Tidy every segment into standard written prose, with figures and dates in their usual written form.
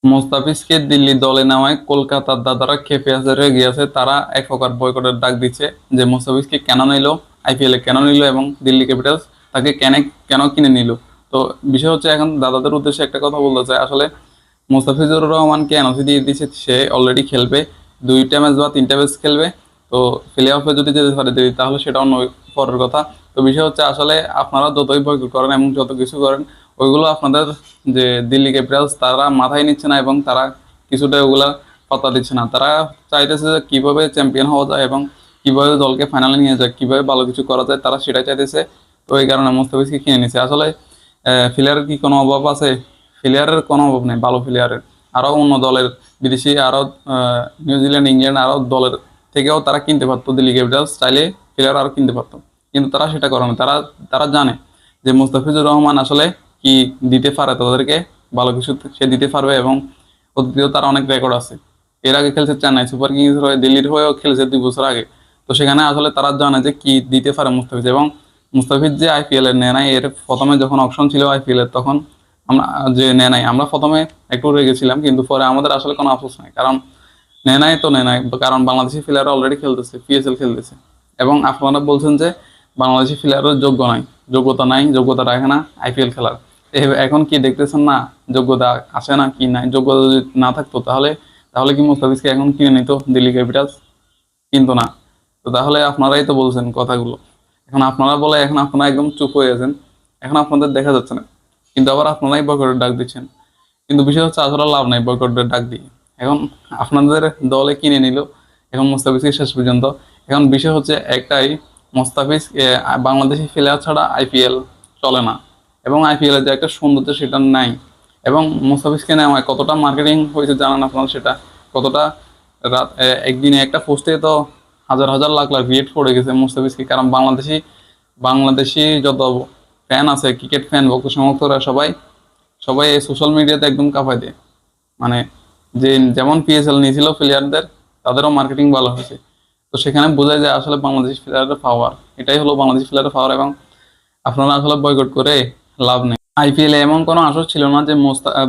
মোস্তাফিজকে দিল্লি দলে নেওয়ায় কলকাতার দাদারা ক্ষেপে আছে, রেগে আছে। তারা এক প্রকার বয়কটের ডাক দিচ্ছে যে মোস্তাফিজকে কেন নিল, আইপিএল এ কেন নিল এবং দিল্লি ক্যাপিটালস তাকে কেন কেন কিনে নিল। তো বিষয় হচ্ছে এখন দাদাদের উদ্দেশ্যে একটা কথা বলতে চাই। আসলে মোস্তাফিজুর রহমানকে এনওসি দিয়ে দিচ্ছে, সে অলরেডি খেলবে, 2টা ম্যাচ বা 3টা ম্যাচ খেলবে। তো প্লে অফে যদি যেতে পারে দিল্লি তাহলে সেটা অন্য পরের কথা। তো বিষয় হচ্ছে আসলে আপনারা যতই বয়কট করেন এবং যত কিছু করেন, ওইগুলো আপনাদের যে দিল্লি ক্যাপিটালস তারা মাথায় নিচ্ছে না এবং তারা কিছুটা ওগুলা পাত্তা দিচ্ছে না। তারা চাইতেছে যে কীভাবে চ্যাম্পিয়ন হওয়া যায় এবং কীভাবে দলকে ফাইনালে নিয়ে যায়, কীভাবে ভালো কিছু করা যায়, তারা সেটাই চাইতেছে। তো এই কারণে মোস্তাফিজকে কিনে নিছে। আসলে প্লেয়ারের কি কোনো অভাব আছে? প্লেয়ারের কোনো অভাব নেই, ভালো প্লেয়ারের। আরও অন্য দলের বিদেশি আরও নিউজিল্যান্ড, ইংল্যান্ড আরও দলের থেকেও তারা কিনতে পারতো, দিল্লি ক্যাপিটালস চাইলে প্লেয়ার আরও কিনতে পারতো। কিন্তু তারা সেটা করে না। তারা তারা জানে যে মুস্তাফিজুর রহমান আসলে কি দিতে পারে তাদেরকে, ভালো কিছু সে দিতে পারবে এবং অতীতেও তার অনেক রেকর্ড আছে। এর আগে খেলছে চেন্নাই সুপার কিংস হয়ে, দিল্লির হয়েও খেলেছে 2 বছর আগে। তো সেখানে আসলে তারা জানে যে কি দিতে পারে মুস্তাফিজ। এবং মুস্তাফিজ যে আইপিএল এর নেয় নাই, এর প্রথমে যখন অপশন ছিল আইপিএল এর তখন আমরা যে নেয় নাই, আমরা প্রথমে একটু রেগেছিলাম, কিন্তু পরে আমাদের আসলে কোনো আফসোস নাই। কারণ নেয় নাই তো নেয় নাই, কারণ বাংলাদেশি প্লেয়ার অলরেডি খেলতেছে, পিএসএল খেলতেছে। এবং আপনারা বলছেন যে বাংলাদেশি প্লেয়ারের যোগ্যতা নাই, যোগ্যতা রাখে না আইপিএল খেলার। এখন কি দেখতেছেন না, যোগ্যতা আসে না কি নাই? যোগ্যতা যদি না থাকতো তাহলে তাহলে কি মুস্তাফিজকে এখন কিনে নিত দিল্লি ক্যাপিটালস? কিন্তু না। তো তাহলে আপনারাই তো বলছেন কথাগুলো, এখন আপনারা বলে এখন আপনারা একদম চুপ হয়ে আছেন, এখন আপনাদের দেখা যাচ্ছে না, কিন্তু আবার আপনারাই বয়কটের ডাক দিচ্ছেন। কিন্তু বিষয় হচ্ছে আসলে লাভ নাই বয়কটের ডাক দিয়ে। এখন আপনাদের দলে কিনে নিল এখন মুস্তাফিজকে শেষ পর্যন্ত। এখন বিষয় হচ্ছে একটাই, মুস্তাফিজ বাংলাদেশি প্লেয়ার ছাড়া আইপিএল চলে না এবং আইপিএল এর যে একটা সৌন্দর্য সেটা নাই। এবং মুস্তাফিজকে নেওয়ায় কতটা মার্কেটিং হয়েছে জানান আপনারা সেটা, কতটা রাত একদিনে একটা পোস্টে তো হাজার হাজার লাখ লাখ রিয়েট পড়ে গেছে মুস্তাফিজকে। কারণ বাংলাদেশি বাংলাদেশি যত ফ্যান আছে, ক্রিকেট ফ্যান, ভক্ত সমর্থকরা সবাই সবাই এই সোশ্যাল মিডিয়াতে একদম কাঁপায় দেয়। মানে যে যেমন পিএসএল নিয়েছিল প্লেয়ারদের, তাদেরও মার্কেটিং ভালো হয়েছে। তো সেখানে বোঝা যায় আসলে বাংলাদেশি প্লেয়ারের পাওয়ার, এটাই হলো বাংলাদেশি প্লেয়ারের পাওয়ার। এবং আপনারা আসলে বয়কট করে লাভ নেই। আইপিএল এমন কোনো আসর ছিল না যে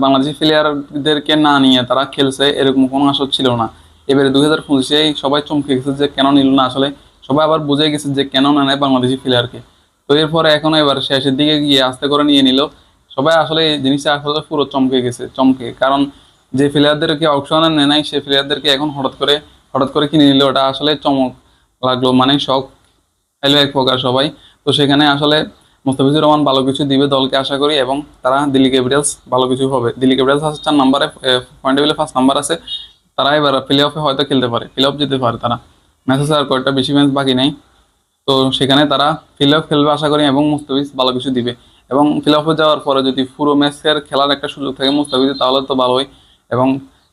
বাংলাদেশি প্লেয়ারদেরকে না নিয়ে তারা খেলছে, এরকম কোনো আসর ছিল না। এবারে 2025-এই সবাই চমকে গেছে যে কেন নিল না। আসলে সবাই আবার বুঝে গেছে যে কেন না নেয় বাংলাদেশি প্লেয়ারকে। তো এরপরে এখন এবার শেষের দিকে গিয়ে আস্তে করে নিয়ে নিল। সবাই আসলে এই জিনিসটা আসলে পুরো চমকে গেছে, চমকে। কারণ যে প্লেয়ারদেরকে অপশনে নেয় নাই সে প্লেয়ারদেরকে এখন হঠাৎ করে কিনে নিল, ওটা আসলে চমক লাগলো, মানে শখ এলো এক প্রকার সবাই। তো সেখানে আসলে মুস্তাফিজুর রহমান ভালো কিছু দিবে দলকে আশা করি, এবং তারা দিল্লি ক্যাপিটালস ভালো কিছু হবে। দিল্লি ক্যাপিটালস আছে 4 নম্বরে, পয়েন্ট টেবিলে 1 নাম্বার আছে। তারা এবার প্লে অফে হয়তো খেলতে পারে, প্লে অফ যেতে পারে তারা। ম্যাচ আছে আর কয়েকটা, বেশি ম্যাচ বাকি নেই। তো সেখানে তারা প্লে অফ খেলবে আশা করি এবং মুস্তাফিজ ভালো কিছু দিবে। এবং প্লে অফে যাওয়ার পরে যদি পুরো ম্যাচের খেলার একটা সুযোগ থাকে মুস্তাফিজ, তাহলে তো ভালোই। এবং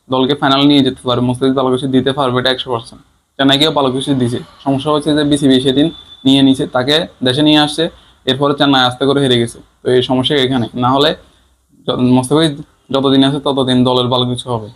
দলকে ফাইনাল নিয়ে যেতে পারে মুস্তাফিজ, ভালো কিছু দিতে পারবে, এটা 100%। চেন্নাইকেও ভালো কিছু দিছে। সমস্যা হচ্ছে যে বিসিবি সেদিন নিয়ে নিছে, তাকে দেশে নিয়ে আসছে, এরপরে চেন্নাই আস্তে করে হেরে গেছে। তো এই সমস্যা এখানে, না হলে মুস্তাফিজ যতদিন আছে ততদিন দলের ভালো কিছু হবে।